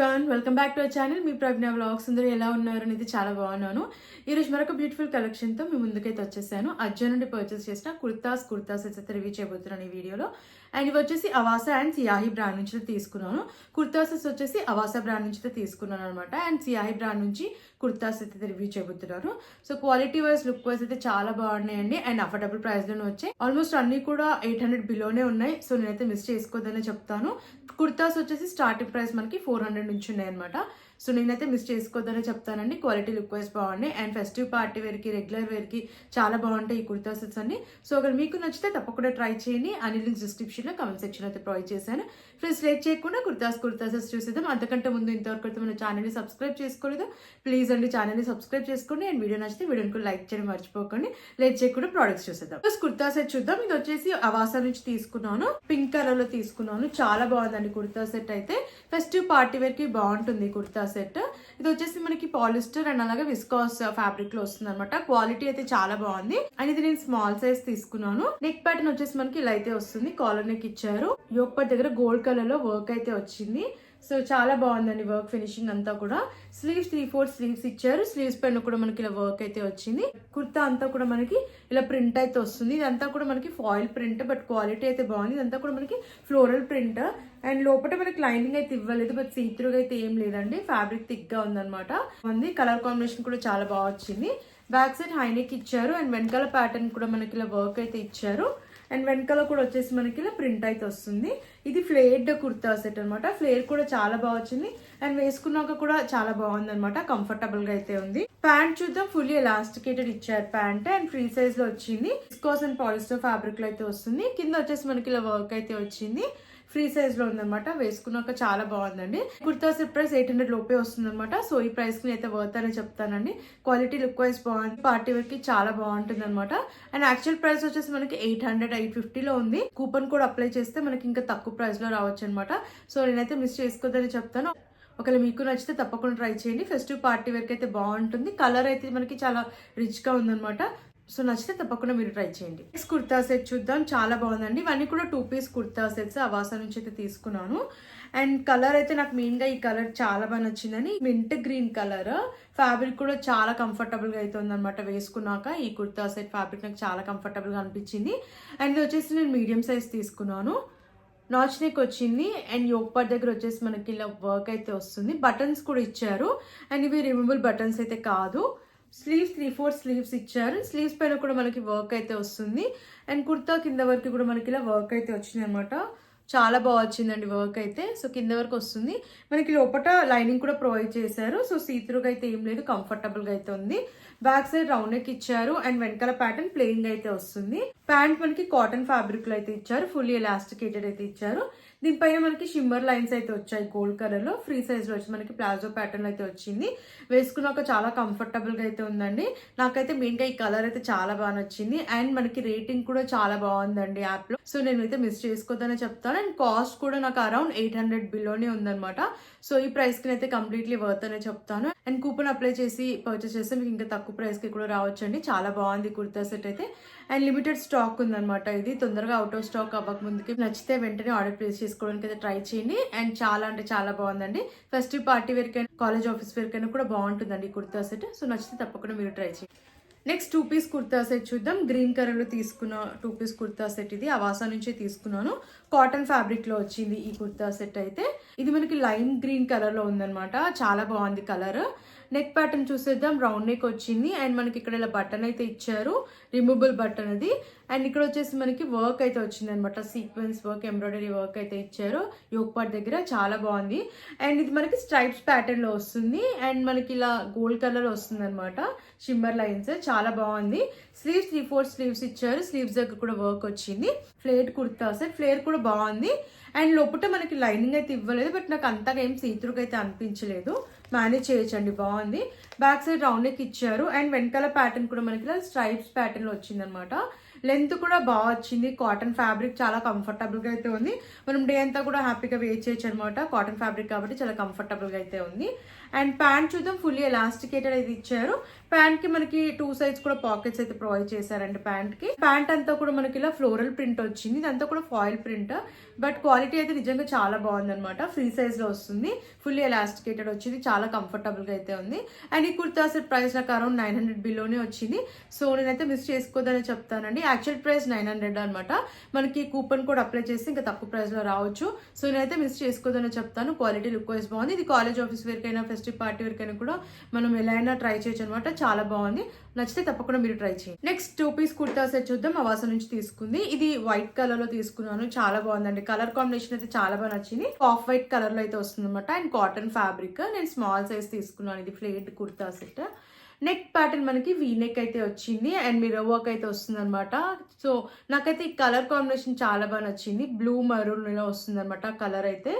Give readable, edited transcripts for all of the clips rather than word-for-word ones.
Everyone, welcome back to our channel. మీ Pragna vlogs అందరూ ఎలా ఉన్నారు అనేది చాలా బాగున్నాను. ఈరోజు మరొక బ్యూటిఫుల్ కలెక్షన్తో మీ ముందుకైతే వచ్చేసాను. అర్జున్ నుండి పర్చేస్ చేసిన కుర్తాస్ అయితే రివ్యూ చేయబోతున్నాను ఈ వీడియోలో. అండ్ ఇవి వచ్చేసి అవాసా అండ్ సియాహి బ్రాండ్ నుంచి తీసుకున్నాను. కుర్తాస్ వచ్చేసి అవాసా బ్రాండ్ నుంచి తీసుకున్నాను అనమాట. అండ్ సియాహి బ్రాండ్ నుంచి కుర్తాస్ అయితే రివ్యూ చేయబోతున్నారు. So quality wise, look wise అయితే చాలా బాగున్నాయండి. అండ్ అఫోర్డబుల్ ప్రైస్ లోనే వచ్చాయి. ఆల్మోస్ట్ అన్ని కూడా 800 బిలోనే ఉన్నాయి. సో నేనైతే మిస్ చేసుకోవద్దనే చెప్తాను. కుర్తాస్ వచ్చేసి స్టార్టింగ్ ప్రైస్ మనకి 400 నుంచి ఉన్నాయి అనమాట. సో నేనైతే మిస్ చేసుకోవద్దనే చెప్తానండి. క్వాలిటీ, లుక్ వైజ్ బాగున్నాయి. అండ్ ఫెస్టివ్ పార్టీ వేర్కి, రెగ్యులర్ వేర్కి చాలా బాగుంటాయి ఈ కుర్తా సెట్స్ అన్ని. సో అక్కడ మీకు నచ్చితే తప్పకుండా ట్రై చేయండి. అన్ని లింక్స్ డిస్క్రిప్షన్లో, కమెంట్ సెక్షన్ అయితే ప్రొవైడ్ చేశాను. ఫ్రెండ్స్, లేట్ చేయకుండా కుర్తా సెట్స్ చూసేద్దాం. అంతకంటే ముందు ఇంతవరకు అయితే మన ఛానల్ని సబ్స్క్రైబ్ చేసుకోలేదు, ప్లీజ్ అండి ఛానల్ని సబ్స్క్రైబ్ చేసుకోండి. అండ్ వీడియో నచ్చితే వీడియోని లైక్ చేయడం మర్చిపోకండి. లేట్ చేయకుండా ప్రోడక్ట్స్ చూసేద్దాం. ఫస్ట్ కుర్తా సెట్ చూద్దాం. ఇది వచ్చేసి అవాసా నుంచి తీసుకున్నాను. పింక్ కలర్ లో తీసుకున్నాను. చాలా బాగుందండి కుర్తా సెట్ అయితే. ఫెస్టివ్ పార్టీ వేర్ కి బాగుంటుంది కుర్తా సెట్. ఇది వచ్చేసి మనకి పాలిస్టర్ అండ్ అలాగే విస్కాస్ ఫ్యాబ్రిక్ లో వస్తుంది అనమాట. క్వాలిటీ అయితే చాలా బాగుంది. అండ్ ఇది నేను స్మాల్ సైజ్ తీసుకున్నాను. నెక్ ప్యాటర్న్ వచ్చేసి మనకి ఇలా అయితే వస్తుంది. కాలర్ నెక్ ఇచ్చారు. యోక్ పార్ట్ దగ్గర గోల్డ్ కలర్ లో వర్క్ అయితే వచ్చింది. సో చాలా బాగుందండి వర్క్ ఫినిషింగ్ అంతా కూడా. స్లీవ్స్ 3/4 స్లీవ్స్ ఇచ్చారు. స్లీవ్స్ పైన కూడా మనకి ఇలా వర్క్ అయితే వచ్చింది. కుర్తా అంతా కూడా మనకి ఇలా ప్రింట్ అయితే వస్తుంది. ఇదంతా కూడా మనకి ఫాయిల్ ప్రింట్, బట్ క్వాలిటీ అయితే బాగుంది. ఇదంతా కూడా మనకి ఫ్లోరల్ ప్రింట్. అండ్ లోపల మనకి లైనింగ్ అయితే ఇవ్వలేదు, బట్ సీత్రూగా అయితే ఏం లేదండి. ఫ్యాబ్రిక్ థిక్ గా ఉందన్నమాట. కలర్ కాంబినేషన్ కూడా చాలా బాగా వచ్చింది. బ్యాక్ సైడ్ హైనెక్ ఇచ్చారు. అండ్ వెనకాల ప్యాటర్న్ కూడా మనకి ఇలా వర్క్ అయితే ఇచ్చారు. అండ్ వెనకాల కూడా వచ్చేసి మనకి ఇలా ప్రింట్ అయితే వస్తుంది. ఇది ఫ్లేర్డ్ కుర్తా సెట్ అనమాట. ఫ్లేర్ కూడా చాలా బాగా వచ్చింది. అండ్ వేసుకున్నాక కూడా చాలా బాగుంది అనమాట. కంఫర్టబుల్ గా అయితే ఉంది. ప్యాంట్ చూద్దాం. ఫుల్లీ ఎలాస్టికేటెడ్ ఇచ్చారు ప్యాంట్. అండ్ ఫ్రీ సైజ్ లో వచ్చింది. విస్కాస్ అండ్ పాలిస్టర్ ఫ్యాబ్రిక్ లో అయితే వస్తుంది. కింద వచ్చేసి మనకి ఇలా వర్క్ అయితే వచ్చింది. ఫ్రీ సైజ్ లో ఉందన్నమాట. వేసుకున్నాక చాలా బాగుందండి. కుర్తా సెట్ ప్రైస్ 800 లోపే వస్తుంది అనమాట. సో ఈ ప్రైస్ కి అయితే వర్త్ అని చెప్తానండి. క్వాలిటీ, లుక్ వైజ్ బాగుంది. పార్టీ వేర్ కి చాలా బాగుంటుంది అనమాట. అండ్ యాక్చువల్ ప్రైస్ వచ్చేసి మనకి 850 లో ఉంది. కూపన్ కోడ్ అప్లై చేస్తే మనకి ఇంకా తక్కువ ప్రైస్ లో రావచ్చు అనమాట. సో నేనైతే మిస్ చేసుకోవద్దని చెప్తాను. ఒకవేళ మీకు నచ్చితే తప్పకుండా ట్రై చేయండి. ఫెస్టివ్ పార్టీ వేర్ అయితే బాగుంటుంది. కలర్ అయితే మనకి చాలా రిచ్ గా ఉందన్నమాట. సో నచ్చితే తప్పకుండా మీరు ట్రై చేయండి. నెక్స్ట్ కుర్తా సెట్ చూద్దాం. చాలా బాగుందండి. ఇవన్నీ కూడా 2 పీస్ కుర్తా సెట్స్ అవాసా నుంచి అయితే తీసుకున్నాను. అండ్ కలర్ అయితే నాకు మెయిన్ గా ఈ కలర్ చాలా బాగా నచ్చిందని. Mint green colour. ఫ్యాబ్రిక్ కూడా చాలా కంఫర్టబుల్ గా అయితే ఉందన్నమాట. వేసుకున్నాక ఈ కుర్తా సెట్ ఫ్యాబ్రిక్ నాకు చాలా కంఫర్టబుల్ గా అనిపించింది. అండ్ ఇది వచ్చేసి నేను మీడియం సైజ్ తీసుకున్నాను. నాచ్ నెక్ వచ్చింది. అండ్ యోక్ పార్ట్ దగ్గర వచ్చేసి మనకి ఇలా వర్క్ అయితే వస్తుంది. బటన్స్ కూడా ఇచ్చారు. అండ్ ఇవి రిమూవబుల్ బటన్స్ అయితే కాదు. స్లీవ్స్ 3/4 స్లీవ్స్ ఇచ్చారు. స్లీవ్స్ పైన కూడా మనకి వర్క్ అయితే వస్తుంది. అండ్ కుర్తా కింద వరకు కూడా మనకి ఇలా వర్క్ అయితే వచ్చింది అనమాట. చాలా బాగా వచ్చిందండి వర్క్ అయితే. సో కింద వరకు వస్తుంది. మనకి లోపల లైనింగ్ కూడా ప్రొవైడ్ చేశారు. సో సీత్రూగా అయితే ఏం లేదు, కంఫర్టబుల్ గా అయితే ఉంది. బ్యాక్ సైడ్ రౌండ్ నెక్ ఇచ్చారు. అండ్ వెనకాల ప్యాటర్న్ ప్లెయిన్ గా అయితే వస్తుంది. ప్యాంట్ మనకి కాటన్ ఫ్యాబ్రిక్ లో అయితే ఇచ్చారు. ఫుల్లీ ఎలాస్టికేటెడ్ అయితే ఇచ్చారు. దీనిపైన మనకి షిమ్మర్ లైన్స్ అయితే వచ్చాయి గోల్డ్ కలర్ లో. ఫ్రీ సైజ్ లో వచ్చి మనకి ప్లాజో ప్యాటర్న్ అయితే వచ్చింది. వేసుకున్నాక చాలా కంఫర్టబుల్ గా అయితే ఉందండి. నాకైతే మెయిన్ గా ఈ కలర్ అయితే చాలా బాగా నచ్చింది. అండ్ మనకి రేటింగ్ కూడా చాలా బాగుందండి యాప్ లో. సో నేనైతే మిస్ చేసుకోవద్దనే చెప్తాను. అండ్ కాస్ట్ కూడా నాకు అరౌండ్ 800 బిలోనే ఉందన్నమాట. సో ఈ ప్రైస్ కి అయితే కంప్లీట్లీ వర్త్ అనే చెప్తాను. అండ్ కూపన్ అప్లై చేసి పర్చేస్ చేస్తే మీకు ఇంకా తక్కువ ప్రైస్ కి కూడా రావచ్చండి. చాలా బాగుంది కుర్తా సెట్ అయితే. అండ్ లిమిటెడ్ స్టాక్ ఉందన్నమాట. ఇది తొందరగా అవుట్ ఆఫ్ స్టాక్ అవ్వక ముందుకి నచ్చితే వెంటనే ఆర్డర్ ప్లేస్ చేసుకోవడానికి అయితే ట్రై చేయండి. అండ్ చాలా అంటే చాలా బాగుందండి. ఫెస్టివ్ పార్టీ వేర్ కైనా, కాలేజ్ ఆఫీస్ వేర్ కైనా కూడా బాగుంటుందండి ఈ కుర్తా సెట్. సో నచ్చితే తప్పకుండా మీరు ట్రై చేయండి. నెక్స్ట్ 2 పీస్ కుర్తా సెట్ చూద్దాం. గ్రీన్ కలర్ లో తీసుకున్న 2 పీస్ కుర్తా సెట్. ఇది అవాసా నుంచి తీసుకున్నాను. కాటన్ ఫ్యాబ్రిక్ లో వచ్చింది ఈ కుర్తా సెట్ అయితే. ఇది మనకి లైమ్ గ్రీన్ కలర్ లో ఉందన్నమాట. చాలా బాగుంది కలర్. నెక్ ప్యాటర్న్ చూసేద్దాం. రౌండ్ నెక్ వచ్చింది. అండ్ మనకి ఇక్కడ ఇలా బటన్ అయితే ఇచ్చారు. రిమూవబుల్ బటన్ అది. అండ్ ఇక్కడ వచ్చేసి మనకి వర్క్ అయితే వచ్చింది అనమాట. సీక్వెన్స్ వర్క్, ఎంబ్రాయిడరీ వర్క్ అయితే ఇచ్చారు యోక్ పార్ట్ దగ్గర. చాలా బాగుంది. అండ్ ఇది మనకి స్ట్రైప్స్ ప్యాటర్న్ లో వస్తుంది. అండ్ మనకి ఇలా గోల్డ్ కలర్ వస్తుంది అనమాట. షిమ్మర్ లైన్స్ చాలా బాగుంది. స్లీవ్స్ 3/4 స్లీవ్స్ ఇచ్చారు. స్లీవ్స్ దగ్గర కూడా వర్క్ వచ్చింది. Flare kurta set. ఫ్లేర్ కూడా బాగుంది. అండ్ లోపల మనకి లైనింగ్ అయితే ఇవ్వలేదు, బట్ నాకు అంతగా ఏం సీత్రూగా అయితే అనిపించలేదు. మేనేజ్ చేయొచ్చండి, బాగుంది. బ్యాక్ సైడ్ రౌండ్ నెక్ ఇచ్చారు. అండ్ వెనకాల ప్యాటర్న్ కూడా మనకి ఇలా స్ట్రైప్స్ ప్యాటర్న్ లో వచ్చింది అనమాట. లెంత్ కూడా బాగా వచ్చింది. కాటన్ ఫ్యాబ్రిక్ చాలా కంఫర్టబుల్ గా అయితే ఉంది. మనం డే అంతా కూడా హ్యాపీగా వేర్ చేయొచ్చు అనమాట. కాటన్ ఫ్యాబ్రిక్ కాబట్టి చాలా కంఫర్టబుల్ గా అయితే ఉంది. అండ్ ప్యాంట్ చూద్దాం. ఫుల్లీ ఎలాస్టికేటెడ్ అయితే ఇచ్చారు. ప్యాంట్ కి మనకి 2 సైడ్స్ కూడా పాకెట్స్ అయితే ప్రొవైడ్ చేశారండి ప్యాంట్ కి. ప్యాంట్ అంతా కూడా మనకి ఇలా ఫ్లోరల్ ప్రింట్ వచ్చింది, ఇదంతా కూడా ఫాయిల్ ప్రింట్. బట్ క్వాలిటీ అయితే నిజంగా చాలా బాగుంది అనమాట. ఫ్రీ సైజ్ లో వస్తుంది, ఫుల్లీ ఎలాస్టికేటెడ్ వచ్చింది, చాలా కంఫర్టబుల్ గా అయితే ఉంది. అండ్ ఈ కుర్తా సెట్ ప్రైస్ నాకు అరౌండ్ 900 బిలోనే వచ్చింది. సో నేనైతే మిస్ చేసుకోదని చెప్తానండి. యాక్చువల్ ప్రైస్ 900 అనమాట. మనకి కూపన్ కోడ్ అప్లై చేస్తే ఇంకా తక్కువ ప్రైస్ లో రావచ్చు. సో నేనైతే మిస్ చేసుకోదని చెప్తాను. క్వాలిటీ లుక్ వైజ్ బాగుంది. ఇది కాలేజ్ ఆఫీస్ వేర్ కైనా ఫెస్టివ్ పార్టీ వేర్ కైనా కూడా మనం ఎలా అయినా ట్రై చేయొచ్చు అనమాట. చాలా బాగుంది, నచ్చితే తప్పకుండా మీరు ట్రై చేయండి. నెక్స్ట్ 2 పీస్ కుర్తా సెట్ చూద్దాం. అవాస నుంచి తీసుకుంది. ఇది వైట్ కలర్ లో తీసుకున్నాను, చాలా బాగుందండి. కలర్ కాంబినేషన్ అయితే చాలా బాగా నచ్చింది. ఆఫ్ వైట్ కలర్ లో అయితే వస్తుంది అనమాట. And cotton fabric. నేను స్మాల్ సైజ్ తీసుకున్నాను. ఇది ఫ్లేట్ కుర్తా సెట్. నెక్ ప్యాటర్న్ మనకి వీ నెక్ అయితే వచ్చింది అండ్ మిర్రర్ వర్క్ అయితే వస్తుంది అనమాట. సో నాకైతే ఈ కలర్ కాంబినేషన్ చాలా బాగా నచ్చింది. బ్లూ మరూన్ ఇలా వస్తుంది అనమాట కలర్ అయితే.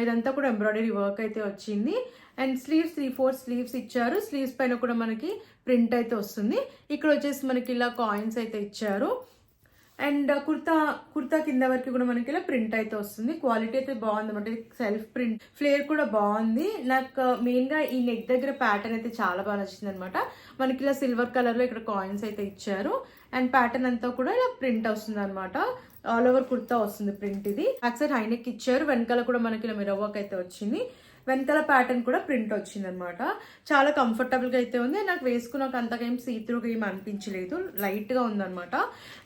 ఇదంతా కూడా ఎంబ్రాయిడరీ వర్క్ అయితే వచ్చింది. అండ్ స్లీవ్స్ 3/4 స్లీవ్స్ ఇచ్చారు. స్లీవ్స్ పైన కూడా మనకి ప్రింట్ అయితే వస్తుంది. ఇక్కడ వచ్చేసి మనకి ఇలా కాయిన్స్ అయితే ఇచ్చారు. అండ్ కుర్తా కింద వరకు కూడా మనకి ఇలా ప్రింట్ అయితే వస్తుంది. క్వాలిటీ అయితే బాగుంది అనమాట. సెల్ఫ్ ప్రింట్ ఫ్లేర్ కూడా బాగుంది. నాకు మెయిన్ గా ఈ నెక్ దగ్గర ప్యాటర్న్ అయితే చాలా బాగా నచ్చింది అనమాట. మనకి ఇలా సిల్వర్ కలర్ లో ఇక్కడ కాయిన్స్ అయితే ఇచ్చారు. అండ్ ప్యాటర్న్ అంతా కూడా ఇలా ప్రింట్ వస్తుంది అనమాట. ఆల్ ఓవర్ కుర్తా వస్తుంది ప్రింట్. ఇది బ్యాక్ సైడ్ హై నెక్ ఇచ్చారు. వెనకాల కూడా మనకి ఇలా మిర్రర్ వర్క్ అయితే వచ్చింది. వెనకాల ప్యాటర్న్ కూడా ప్రింట్ వచ్చింది అనమాట. చాలా కంఫర్టబుల్ గా అయితే ఉంది. నాకు వేసుకున్నాక అంతగా ఏం సీత్రూగా ఏం అనిపించలేదు, లైట్ గా ఉందన్నమాట.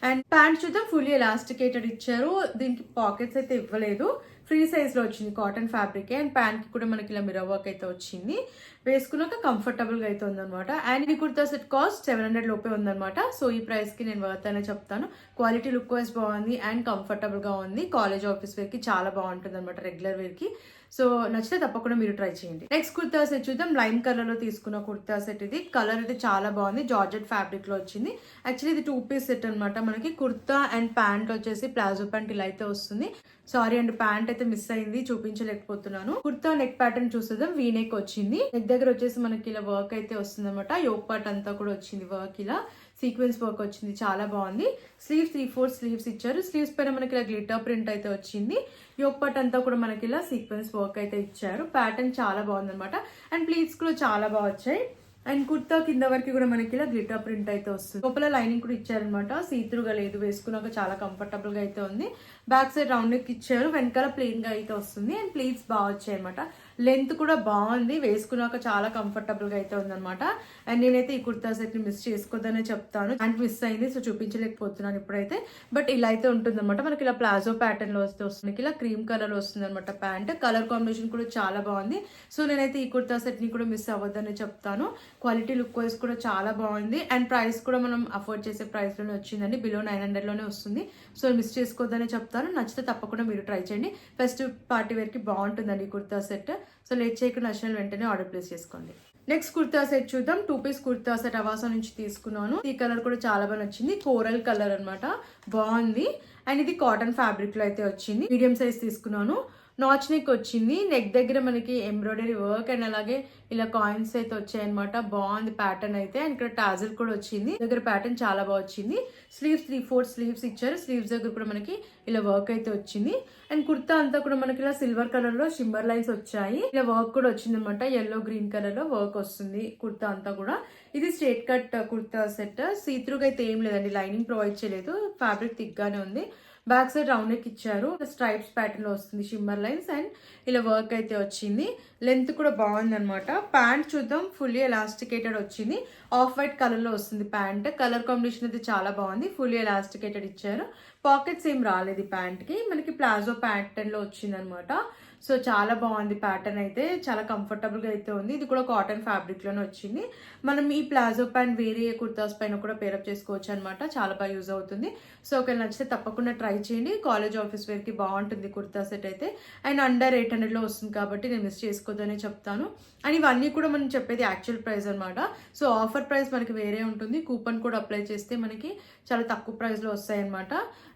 అండ్ ప్యాంట్ చూద్దాం. ఫుల్లీ ఎలాస్టికేటెడ్ ఇచ్చారు. దీనికి పాకెట్స్ అయితే ఇవ్వలేదు. ఫ్రీ సైజ్ లో వచ్చింది, కాటన్ ఫ్యాబ్రిక్. అండ్ ప్యాంట్ కి కూడా మనకి ఇలా మిర్రర్ వర్క్ అయితే వచ్చింది. వేసుకున్నాక కంఫర్టబుల్ గా అయితే ఉందన్నమాట. అండ్ ఈ కుర్తా సెట్ కాస్ట్ 700 లోపే ఉందన్నమాట. సో ఈ ప్రైస్ కి నేను వర్త్ అనే చెప్తాను. క్వాలిటీ లుక్ వైజ్ బాగుంది అండ్ కంఫర్టబుల్ గా ఉంది. కాలేజ్ ఆఫీస్ వేర్ కి చాలా బాగుంటుంది అనమాట, రెగ్యులర్ వేర్ కి. సో నచ్చితే తప్పకుండా మీరు ట్రై చేయండి. నెక్స్ట్ కుర్తా సెట్ చూద్దాం. లైమ్ కలర్ లో తీసుకున్న కుర్తా సెట్ ఇది. కలర్ అయితే చాలా బాగుంది. జార్జెట్ ఫ్యాబ్రిక్ లో వచ్చింది. యాక్చువల్లీ ఇది 2 పీస్ సెట్ అనమాట. మనకి కుర్తా అండ్ ప్యాంట్ వచ్చేసి ప్లాజో ప్యాంట్ ఇలా అయితే వస్తుంది. సారీ అండ్ ప్యాంట్ అయితే మిస్ అయింది, చూపించలేకపోతున్నాను. కుర్తా నెక్ ప్యాటర్న్ చూసేద్దాం. వీ నెక్ వచ్చింది. నెక్ దగ్గర వచ్చేసి మనకి ఇలా వర్క్ అయితే వస్తుంది అనమాట. యోక్ పార్ట్ అంతా కూడా వచ్చింది వర్క్, ఇలా సీక్వెన్స్ వర్క్ వచ్చింది, చాలా బాగుంది. స్లీవ్స్ 3/4 స్లీవ్స్ ఇచ్చారు. స్లీవ్స్ పైన మనకి ఇలా గ్లిటర్ ప్రింట్ అయితే వచ్చింది. యోక్ పార్ట్ అంతా కూడా మనకి ఇలా సీక్వెన్స్ వర్క్ అయితే ఇచ్చారు. ప్యాటర్న్ చాలా బాగుంది అనమాట. అండ్ ప్లీట్స్ కూడా చాలా బాగా వచ్చాయి. అండ్ కుర్తా కింద వరకు కూడా మనకి ఇలా గ్లిటర్ ప్రింట్ అయితే వస్తుంది. లోపల లైనింగ్ కూడా ఇచ్చారనమాట. సీత్రుగా లేదు, వేసుకున్నాక చాలా కంఫర్టబుల్ గా అయితే ఉంది. బ్యాక్ సైడ్ రౌండ్ నెక్ ఇచ్చారు. వెనకాల ప్లెయిన్ గా అయితే వస్తుంది. అండ్ ప్లీట్స్ బాగా వచ్చాయి అనమాట. లెంత్ కూడా బాగుంది, వేసుకున్నాక చాలా కంఫర్టబుల్ గా అయితే ఉందన్నమాట. అండ్ నేనైతే ఈ కుర్తా సెట్ ని మిస్ చేసుకోదనే చెప్తాను. అండ్ మిస్ అయింది, సో చూపించలేకపోతున్నాను ఇప్పుడైతే. బట్ ఇలా అయితే ఉంటుంది అనమాట. మనకి ఇలా ప్లాజో ప్యాటర్న్ లో వస్తుంది. ఇలా క్రీమ్ కలర్ వస్తుంది అనమాట ప్యాంట్. కలర్ కాంబినేషన్ కూడా చాలా బాగుంది. సో నేనైతే ఈ కుర్తా సెట్ ని కూడా మిస్ అవ్వద్దని చెప్తాను. క్వాలిటీ లుక్ వైజ్ కూడా చాలా బాగుంది. అండ్ ప్రైస్ కూడా మనం అఫోర్డ్ చేసే ప్రైస్ లోనే వచ్చిందండి. బిలో 900 లోనే వస్తుంది. సో మిస్ చేసుకోవద్దనే చెప్తాను. నచ్చితే తప్పకుండా మీరు ట్రై చేయండి. ఫెస్టివ్ పార్టీ వేర్ కి బాగుంటుందండి ఈ కుర్తా సెట్. సో లేట్ చేయకుండా నచ్చిన వెంటనే ఆర్డర్ ప్లేస్ చేసుకోండి. నెక్స్ట్ కుర్తా సెట్ చూద్దాం. 2 పీస్ కుర్తా సెట్ అవాసా నుంచి తీసుకున్నాను. ఈ కలర్ కూడా చాలా బాగా నచ్చింది. కోరల్ కలర్ అనమాట, బాగుంది. అండ్ ఇది కాటన్ ఫ్యాబ్రిక్ లో అయితే వచ్చింది. మీడియం సైజ్ తీసుకున్నాను. నాచ్ నెక్ వచ్చింది. నెక్ దగ్గర మనకి ఎంబ్రాయిడరీ వర్క్ అండ్ అలాగే ఇలా కాయిన్స్ అయితే వచ్చాయన్నమాట. బాగుంది ప్యాటర్న్ అయితే. అండ్ ఇక్కడ టాజిల్ కూడా వచ్చింది. దగ్గర ప్యాటర్న్ చాలా బాగా వచ్చింది. స్లీవ్స్ 3/4 స్లీవ్స్ ఇచ్చారు. స్లీవ్స్ దగ్గర కూడా మనకి ఇలా వర్క్ అయితే వచ్చింది. అండ్ కుర్తా అంతా కూడా మనకి ఇలా సిల్వర్ కలర్ లో షిమ్మర్ లైన్స్ వచ్చాయి. ఇలా వర్క్ కూడా వచ్చింది అనమాట. ఎల్లో గ్రీన్ కలర్ లో వర్క్ వస్తుంది కుర్తా అంతా కూడా. ఇది స్ట్రేట్ కట్ కుర్తా సెట్. సీత్రూగా అయితే ఏం లేదండి, లైనింగ్ ప్రొవైడ్ చేయలేదు. ఫ్యాబ్రిక్ థిక్ గానే ఉంది. బ్యాక్ సైడ్ రౌండ్ నెక్ ఇచ్చారు. స్ట్రైప్స్ ప్యాటర్న్ లో వస్తుంది, షిమ్మర్ లైన్స్. అండ్ ఇలా వర్క్ అయితే వచ్చింది. లెంత్ కూడా బాగుంది అనమాట. ప్యాంట్ చూద్దాం. ఫుల్లీ ఎలాస్టికేటెడ్ వచ్చింది. ఆఫ్ వైట్ కలర్ లో వస్తుంది ప్యాంట్. కలర్ కాంబినేషన్ అయితే చాలా బాగుంది. ఫుల్లీ ఎలాస్టికేటెడ్ ఇచ్చారు. పాకెట్స్ ఏం రాలేదు ఈ ప్యాంట్ కి. మనకి ప్లాజో ప్యాటర్న్ లో వచ్చింది అనమాట. సో చాలా బాగుంది ప్యాటర్న్ అయితే. చాలా కంఫర్టబుల్ గా అయితే ఉంది. ఇది కూడా కాటన్ ఫ్యాబ్రిక్ లోనే వచ్చింది. మనం ఈ ప్లాజో ప్యాంట్ వేరే కుర్తాస్ పైన కూడా పేరప్ చేసుకోవచ్చు అనమాట. చాలా బాగా యూజ్ అవుతుంది. సో ఒకవేళ నచ్చితే తప్పకుండా ట్రై చేయండి. కాలేజ్ ఆఫీస్ వేర్ కి బాగుంటుంది కుర్తా సెట్ అయితే. అండ్ అండర్ 800 లో వస్తుంది కాబట్టి నేను మిస్ చేసుకోవద్దనే చెప్తాను. అండ్ ఇవన్నీ కూడా మనం చెప్పేది యాక్చువల్ ప్రైస్ అనమాట. సో ఆఫర్ ప్రైస్ మనకి వేరే ఉంటుంది. కూపన్ కూడా అప్లై చేస్తే మనకి చాలా తక్కువ ప్రైస్ లో వస్తాయి అనమాట.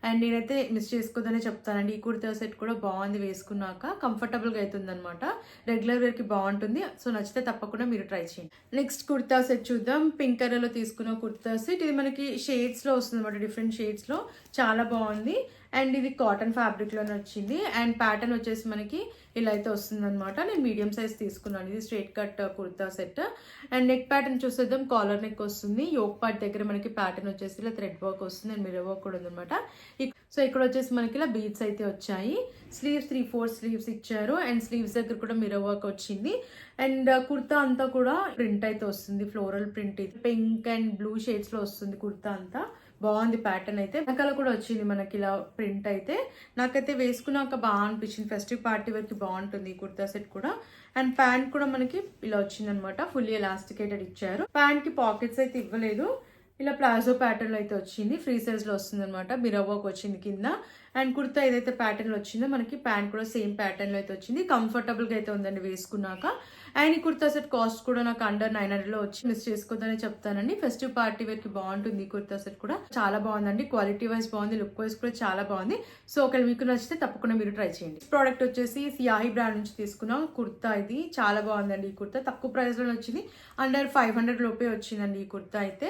అండ్ నేనైతే మిస్ చేసుకోదనే చెప్తానండి. ఈ కుర్తా సెట్ కూడా బాగుంది, వేసుకున్నాక కంఫర్టబుల్ గా అవుతుంది అనమాట. రెగ్యులర్ వేర్ కి బాగుంటుంది. సో నచ్చితే తప్పకుండా మీరు ట్రై చేయండి. నెక్స్ట్ కుర్తా సెట్ చూద్దాం. పింక్ కలర్ లో తీసుకున్న కుర్తా సెట్. ఇది మనకి షేడ్స్ లో వస్తుంది అనమాట, డిఫరెంట్ షేడ్స్ లో. చాలా బాగుంది. అండ్ ఇది కాటన్ ఫ్యాబ్రిక్లోనే వచ్చింది. అండ్ ప్యాటర్న్ వచ్చేసి మనకి ఇలా అయితే వస్తుంది అనమాట. నేను మీడియం సైజ్ తీసుకున్నాను. ఇది straight cut kurta set. And neck pattern చూసేద్దాం. కాలర్ నెక్ వస్తుంది. యోక్ పార్ట్ దగ్గర మనకి ప్యాటర్న్ వచ్చేసి ఇలా థ్రెడ్ వర్క్ వస్తుంది అండ్ మిర్రర్ వర్క్ కూడా ఉందన్నమాట. సో ఇక్కడ వచ్చేసి మనకి ఇలా బీడ్స్ అయితే వచ్చాయి. స్లీవ్స్ 3/4 స్లీవ్స్ ఇచ్చారు. అండ్ స్లీవ్స్ దగ్గర కూడా మిర్రర్ వర్క్ వచ్చింది. అండ్ కుర్తా అంతా కూడా ప్రింట్ అయితే వస్తుంది. ఫ్లోరల్ ప్రింట్, ఇది పింక్ అండ్ బ్లూ షేడ్స్ లో వస్తుంది కుర్తా అంతా. బాగుంది ప్యాటర్న్ అయితే. వెనకాల కూడా వచ్చింది మనకి ఇలా ప్రింట్ అయితే. నాకైతే వేసుకున్నాక బాగా అనిపించింది. ఫెస్టివ్ పార్టీ వరకు బాగుంటుంది ఈ కుర్తా సెట్ కూడా. అండ్ ప్యాంట్ కూడా మనకి ఇలా వచ్చింది అనమాట. ఫుల్లీ ఎలాస్టికేటెడ్ ఇచ్చారు. ప్యాంట్ కి పాకెట్స్ అయితే ఇవ్వలేదు. ఇలా ప్లాజో ప్యాటర్న్ లో అయితే వచ్చింది. ఫ్రీ సైజ్ లో వస్తుంది అనమాట. మిర్రర్ వర్క్ వచ్చింది కింద. అండ్ కుర్తా ఏదైతే ప్యాటర్న్ లో వచ్చిందో మనకి ప్యాంట్ కూడా సేమ్ ప్యాటర్న్ లో అయితే వచ్చింది. కంఫర్టబుల్ గా అయితే ఉందండి వేసుకున్నాక. అండ్ ఈ కుర్తా సెట్ కాస్ట్ కూడా నాకు అండర్ 900 లో వచ్చి. మిస్ చేసుకోవద్దని చెప్తానండి. ఫెస్టివ్ పార్టీ వేర్ కి బాగుంటుంది ఈ కుర్తా సెట్ కూడా. చాలా బాగుందండి. క్వాలిటీ వైజ్ బాగుంది, లుక్ వైజ్ కూడా చాలా బాగుంది. సో ఒకవేళ మీకు నచ్చితే తప్పకుండా మీరు ట్రై చేయండి. ప్రోడక్ట్ వచ్చేసి సియాహి బ్రాండ్ నుంచి తీసుకున్నాం కుర్తా. ఇది చాలా బాగుందండి. ఈ కుర్తా తక్కువ ప్రైస్ లో వచ్చింది. అండర్ 500 లోపే వచ్చిందండి ఈ కుర్తా అయితే.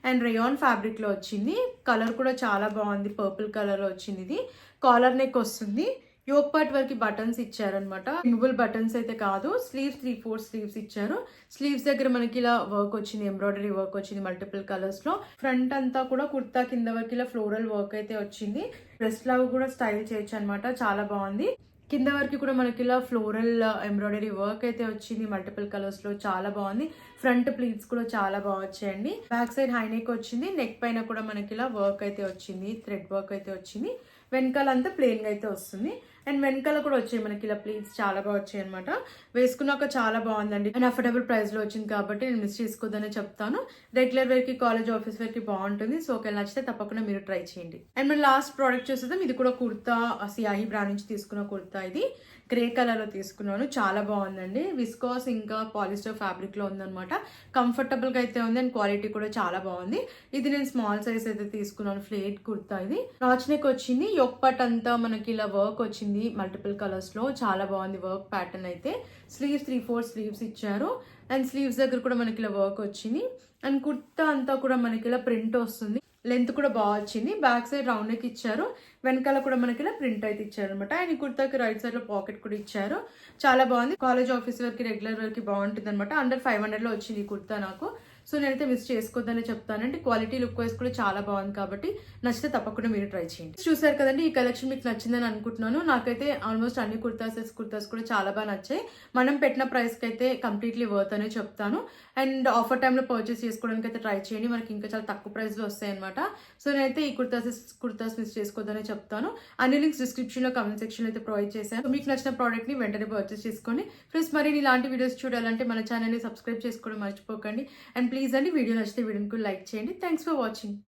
అండ్ రేయాన్ ఫ్యాబ్రిక్ లో వచ్చింది. కలర్ కూడా చాలా బాగుంది. పర్పుల్ కలర్ లో వచ్చింది. ఇది కాలర్ నెక్ వస్తుంది. యోక్ పార్ట్ వరకు బటన్స్ ఇచ్చారనమాట. రిమూవబుల్ బటన్స్ అయితే కాదు. స్లీవ్స్ 3/4 స్లీవ్స్ ఇచ్చారు. స్లీవ్స్ దగ్గర మనకి ఇలా వర్క్ వచ్చింది. ఎంబ్రాయిడరీ వర్క్ వచ్చింది మల్టిపుల్ కలర్స్ లో. ఫ్రంట్ అంతా కూడా కుర్తా కింద వరకు ఇలా ఫ్లోరల్ వర్క్ అయితే వచ్చింది. డ్రెస్ లాగా కూడా స్టైల్ చేయొచ్చు అనమాట. చాలా బాగుంది. కింద వరకు కూడా మనకి ఇలా ఫ్లోరల్ ఎంబ్రాయిడరీ వర్క్ అయితే వచ్చింది మల్టిపుల్ కలర్స్ లో. చాలా బాగుంది. ఫ్రంట్ ప్లీట్స్ కూడా చాలా బాగా వచ్చాయండి. బ్యాక్ సైడ్ హై నెక్ వచ్చింది. నెక్ పైన కూడా మనకి ఇలా వర్క్ అయితే వచ్చింది. థ్రెడ్ వర్క్ అయితే వచ్చింది. వెనకాల అంతా ప్లెయిన్ గా అయితే వస్తుంది. అండ్ వెనకాల కూడా వచ్చాయి మనకి ఇలా ప్లీట్స్ చాలా బాగా వచ్చాయి అనమాట. వేసుకున్నాక చాలా బాగుందండి. అండ్ అఫోర్డబుల్ ప్రైస్ లో వచ్చింది కాబట్టి నేను మిస్ చేసుకోవద్దని చెప్తాను. రెగ్యులర్ వేర్ కి, కాలేజ్ ఆఫీస్ వేర్ కి బాగుంటుంది. సో ఒకవేళ నచ్చితే తప్పకుండా మీరు ట్రై చేయండి. అండ్ మన లాస్ట్ ప్రోడక్ట్ చూసేద్దాం. ఇది కూడా కుర్తా, సియాహి బ్రాండ్ నుంచి తీసుకున్న కుర్తా. ఇది గ్రే కలర్ లో తీసుకున్నాను. చాలా బాగుందండి. విస్కాస్ ఇంకా పాలిస్టర్ ఫ్యాబ్రిక్ లో ఉందన్నమాట. కంఫర్టబుల్ గా అయితే ఉంది. అండ్ క్వాలిటీ కూడా చాలా బాగుంది. ఇది నేను స్మాల్ సైజ్ అయితే తీసుకున్నాను. ఫ్లేట్ కుర్తా ఇది. నాచ్ నెక్ వచ్చింది. యోక్ పార్ట్ అంతా మనకి ఇలా వర్క్ వచ్చింది మల్టిపుల్ కలర్స్ లో. చాలా బాగుంది వర్క్ ప్యాటర్న్ అయితే. స్లీవ్స్ 3/4 స్లీవ్స్ ఇచ్చారు. అండ్ స్లీవ్స్ దగ్గర కూడా మనకి ఇలా వర్క్ వచ్చింది. అండ్ కుర్తా అంతా కూడా మనకి ఇలా ప్రింట్ వస్తుంది. లెంత్ కూడా బాగా వచ్చింది. బ్యాక్ సైడ్ రౌండ్ నెక్ ఇచ్చారు. వెనకాల కూడా మనకి ఇలా ప్రింట్ అయితే ఇచ్చారు అనమాట. అండ్ ఈ కుర్తాకి రైట్ సైడ్ లో పాకెట్ కూడా ఇచ్చారు. చాలా బాగుంది. కాలేజ్ ఆఫీస్ వరకు, రెగ్యులర్ వరకు బాగుంటుంది అనమాట. అండర్ 500 లో వచ్చింది ఈ కుర్తా నాకు. సో నేనైతే మిస్ చేసుకోవద్దని చెప్తానంటే క్వాలిటీ, లుక్ వైజ్ కూడా చాలా బాగుంది కాబట్టి నచ్చితే తప్పకుండా మీరు ట్రై చేయండి. చూసారు కదండి, ఈ కలెక్షన్ మీకు నచ్చిందని అనుకుంటున్నాను. నాకైతే ఆల్మోస్ట్ అన్ని కుర్తాస్ కూడా చాలా బాగా నచ్చాయి. మనం పెట్టిన ప్రైస్ కి అయితే కంప్లీట్లీ వర్త్ అనే చెప్తాను. అండ్ ఆఫర్ టైంలో పర్చేస్ చేసుకోవడానికి అయితే ట్రై చేయండి. మనకి ఇంకా చాలా తక్కువ ప్రైస్ లో వస్తాయి అనమాట. సో నేనైతే ఈ కుర్తాస్ మిస్ చేసుకోవద్దని చెప్తాను. అన్ని లింక్స్ డిస్క్రిప్షన్ లో, కమెంట్ సెక్షన్ లో అయితే ప్రొవైడ్ చేశాను. మీకు నచ్చిన ప్రోడక్ట్ ని వెంటనే పర్చేస్ చేసుకోండి. ఫ్రెండ్స్, మరి ఇలాంటి వీడియోస్ చూడాలంటే మన ఛానల్ ని సబ్స్క్రైబ్ చేసుకోవడం మర్చిపోకండి. అండ్ ప్లీజ్ అండి, వీడియో నచ్చితే వీడియోని లైక్ చేయండి. Thanks for watching.